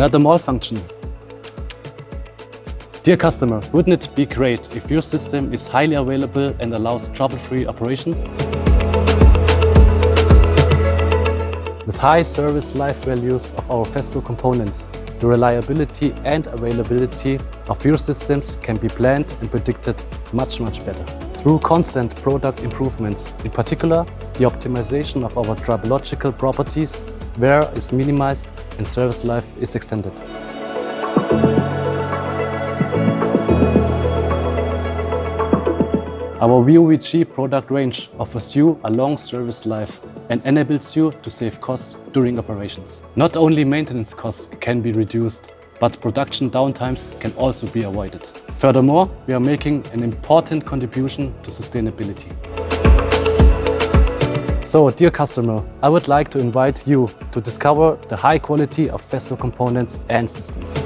Another malfunction. Dear customer, wouldn't it be great if your system is highly available and allows trouble-free operations? With high service life values of our Festo components, the reliability and availability of your systems can be planned and predicted much better. Through constant product improvements, in particular, the optimization of our tribological properties, wear is minimized and service life is extended. Our VOVG product range offers you a long service life and enables you to save costs during operations. Not only maintenance costs can be reduced, but production downtimes can also be avoided. Furthermore, we are making an important contribution to sustainability. So, dear customer, I would like to invite you to discover the high quality of Festo components and systems.